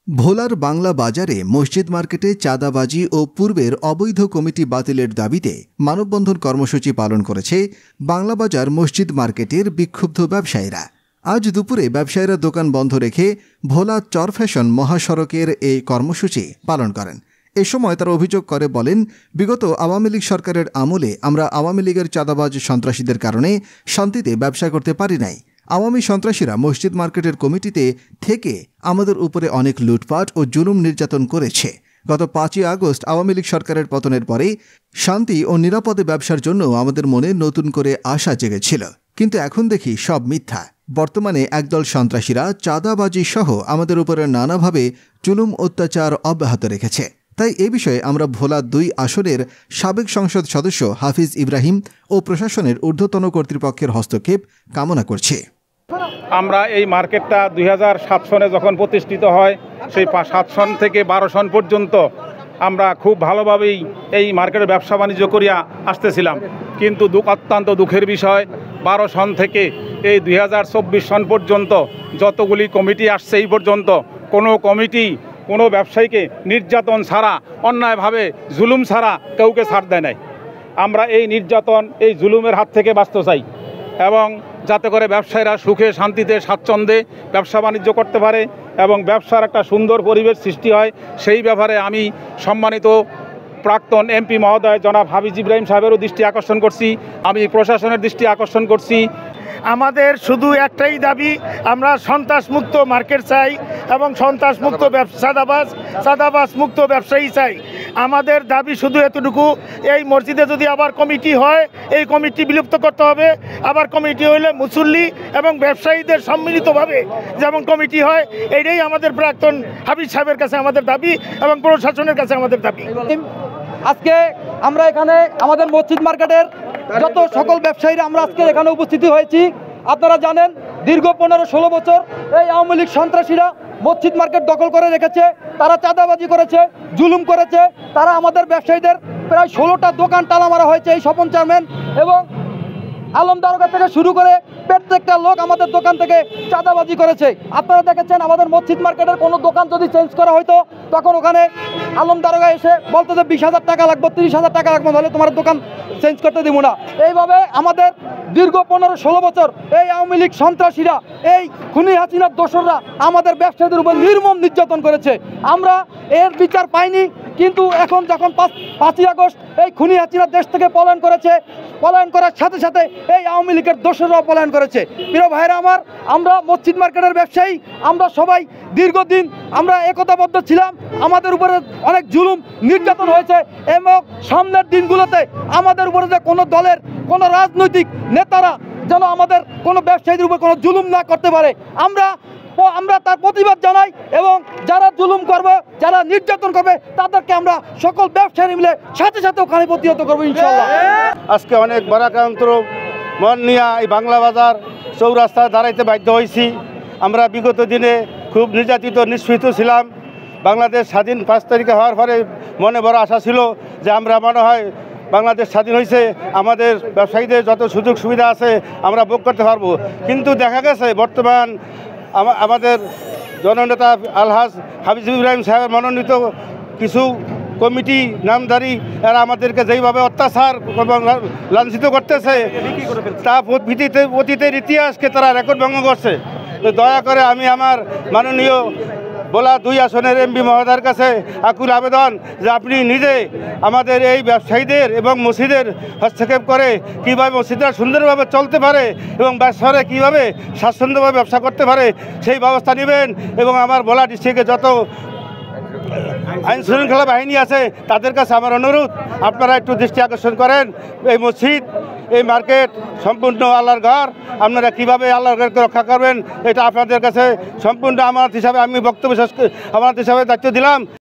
ভোলার বাংলা বাজারে মসজিদ মার্কেটে চাঁদাবাজি ও পূর্বের অবৈধ কমিটি বাতিলের দাবিতে মানববন্ধন কর্মসূচি পালন করেছে বাংলা বাজার মসজিদ মার্কেটের বিক্ষুব্ধ ব্যবসায়ীরা। আজ দুপুরে ব্যবসায়ীরা দোকান বন্ধ রেখে ভোলা চরফ্যাশন মহাসড়কের এই কর্মসূচি পালন করেন। এ সময় তারা অভিযোগ করে বলেন, বিগত আওয়ামী লীগ সরকারের আমলে আমরা আওয়ামী লীগের চাঁদাবাজ সন্ত্রাসীদের কারণে শান্তিতে ব্যবসা করতে পারি নাই। আওয়ামী সন্ত্রাসীরা মসজিদ মার্কেটের কমিটিতে থেকে আমাদের উপরে অনেক লুটপাট ও জুলুম নির্যাতন করেছে। গত 5ই আগস্ট আওয়ামী লীগ সরকারের পতনের পরে শান্তি ও নিরাপদে ব্যবসার জন্য আমাদের মনে নতুন করে আশা জেগেছিল, কিন্তু এখন দেখি সব মিথ্যা। বর্তমানে একদল সন্ত্রাসীরা চাঁদাবাজি সহ আমাদের উপরে নানাভাবে জুলুম অত্যাচার অব্যাহত রেখেছে। তাই এ বিষয়ে আমরা ভোলা 2 আসনের সাবেক সংসদ সদস্য হাফিজ ইব্রাহিম ও প্রশাসনের ঊর্ধ্বতন কর্তৃপক্ষের হস্তক্ষেপ কামনা করছি। আমরা এই মার্কেটটা 2007 সনে যখন প্রতিষ্ঠিত হয়, সেই 7 সন থেকে 12 সন পর্যন্ত আমরা খুব ভালোভাবেই এই মার্কেটের ব্যবসা বাণিজ্য করিয়া আসতেছিলাম। কিন্তু অত্যন্ত দুঃখের বিষয়, 12 সন থেকে এই 2024 সন পর্যন্ত যতগুলি কমিটি আসছে, এই পর্যন্ত কোনো কমিটি কোনো ব্যবসায়ীকে নির্যাতন ছাড়া, অন্যায়ভাবে জুলুম ছাড়া কাউকে ছাড় দেয় নাই। আমরা এই নির্যাতন, এই জুলুমের হাত থেকে বাঁচতে চাই এবং যাতে করে ব্যবসায়ীরা সুখে শান্তিতে স্বাচ্ছন্দ্যে ব্যবসা বাণিজ্য করতে পারে এবং ব্যবসার একটা সুন্দর পরিবেশ সৃষ্টি হয়, সেই ব্যাপারে আমি সম্মানিত প্রাক্তন এমপি মহোদয় জনাব হাফিজ ইব্রাহিম সাহেবেরও দৃষ্টি আকর্ষণ করছি, আমি প্রশাসনের দৃষ্টি আকর্ষণ করছি। আমাদের শুধু একটাই দাবি, আমরা সন্ত্রাসমুক্ত মার্কেট চাই এবং সন্ত্রাসমুক্ত চাঁদাবাজ মুক্ত ব্যবসায়ী চাই। আমাদের দাবি শুধু এতটুকু, এই মসজিদে যদি আবার কমিটি হয়, এই কমিটি বিলুপ্ত করতে হবে। আবার কমিটি হইলে মুসল্লি এবং ব্যবসায়ীদের সম্মিলিতভাবে যেমন কমিটি হয়, এটাই আমাদের প্রাক্তন হাফিজ সাহেবের কাছে আমাদের দাবি এবং প্রশাসনের কাছে আমাদের দাবি। আজকে আমরা এখানে আমাদের মসজিদ মার্কেটের যত সকল ব্যবসায়ীরা আমরা আজকে এখানে উপস্থিত হয়েছি। আপনারা জানেন, দীর্ঘ 15-16 বছর এই আওয়ামী লীগ সন্ত্রাসীরা মসজিদ মার্কেট দখল করে রেখেছে, তারা চাঁদাবাজি করেছে, জুলুম করেছে। তারা আমাদের ব্যবসায়ীদের প্রায় 16টা দোকান তালা মারা হয়েছে। এই স্বপন চেয়ারম্যান এবং আলম দারোগা থেকে শুরু করে প্রত্যেকটা লোক আমাদের দোকান থেকে চাঁদাবাজি করেছে। আপনারা দেখেছেন, আমাদের মসজিদ মার্কেটের কোনো দোকান যদি চেঞ্জ করা হয়তো, তখন ওখানে আলম দারোগা এসে বলতো যে 20,000 টাকা লাগবে, 30,000 টাকা লাগবে, তাহলে তোমার দোকান চেঞ্জ করতে দিব না। এইভাবে আমাদের দীর্ঘ 15-16 বছর এই আওয়ামী লীগ সন্ত্রাসীরা, এই খুনি হাসিনার দোসররা আমাদের ব্যবসায়ীদের উপর নির্মম নির্যাতন করেছে। আমরা এর বিচার পাইনি, কিন্তু এখন যখন 5ই আগস্ট এই খুনি হাসিনা দেশ থেকে পলায়ন করেছে, পলায়ন করার সাথে সাথে এই আওয়ামী লীগের দোসররাও পলায়ন করেছে। প্রিয় ভাইরা আমার, আমরা মসজিদ মার্কেটের ব্যবসায়ী, আমরা সবাই দীর্ঘদিন আমরা একতাবদ্ধ ছিলাম। আমাদের উপরে অনেক জুলুম নির্যাতন হয়েছে এবং সামনের দিনগুলোতে আমাদের উপরে যে কোনো দলের কোনো রাজনৈতিক নেতারা যেন আমাদের কোনো ব্যবসায়ীদের উপর কোনো জুলুম না করতে পারে, আমরা তার প্রতিবাদ জানাই। এবং যারা জুলুম করবে, যারা নির্যাতন করবে, তাদেরকে আমরা সকল ব্যবসায়ী মিলে সাথে সাথে ওখানে প্রতিহত করবো ইনশাআল্লাহ। আজকে অনেক ভারাক্রান্ত মন নিয়ে এই বাংলা বাজার চৌরাস্তায় দাঁড়াইতে বাধ্য হয়েছি। আমরা বিগত দিনে খুব নির্যাতিত নিষ্পৃত ছিলাম। বাংলাদেশ স্বাধীন 5 তারিখে হওয়ার পরে মনে বড় আশা ছিল যে আমরা মনে হয় বাংলাদেশ স্বাধীন হয়েছে, আমাদের ব্যবসায়ীদের যত সুযোগ সুবিধা আছে আমরা ভোগ করতে পারবো। কিন্তু দেখা গেছে বর্তমান আমাদের জননেতা আলহাজ হাফিজ ইব্রাহিম সাহেবের মনোনীত কিছু কমিটি নামধারী এরা আমাদেরকে যেইভাবে অত্যাচার এবং লাঞ্ছিত করতেছে, তা অতীতের ইতিহাসকে তারা রেকর্ড ভঙ্গ করছে। তো দয়া করে আমি আমার মাননীয় ভোলা 2 আসনের এমপি মহোদয়ের কাছে আকুল আবেদন যে আপনি নিজে আমাদের এই ব্যবসায়ীদের এবং মসজিদের হস্তক্ষেপ করে কীভাবে মসজিদরা সুন্দরভাবে চলতে পারে এবং ব্যবসারে কীভাবে স্বাচ্ছন্দ্যভাবে ব্যবসা করতে পারে সেই ব্যবস্থা নেবেন। এবং আমার ভোলা ডিস্ট্রিক্টে যত আইন শৃঙ্খলা বাহিনী আছে তাদের কাছে আমার অনুরোধ, আপনারা একটু দৃষ্টি আকর্ষণ করেন। এই মসজিদ, এই মার্কেট সম্পূর্ণ আল্লাহর ঘর, আপনারা কীভাবে আল্লাহর ঘরকে রক্ষা করবেন এটা আপনাদের কাছে সম্পূর্ণ আমানত হিসাবে আমি বক্তব্য আমানত হিসাবে দায়িত্ব দিলাম।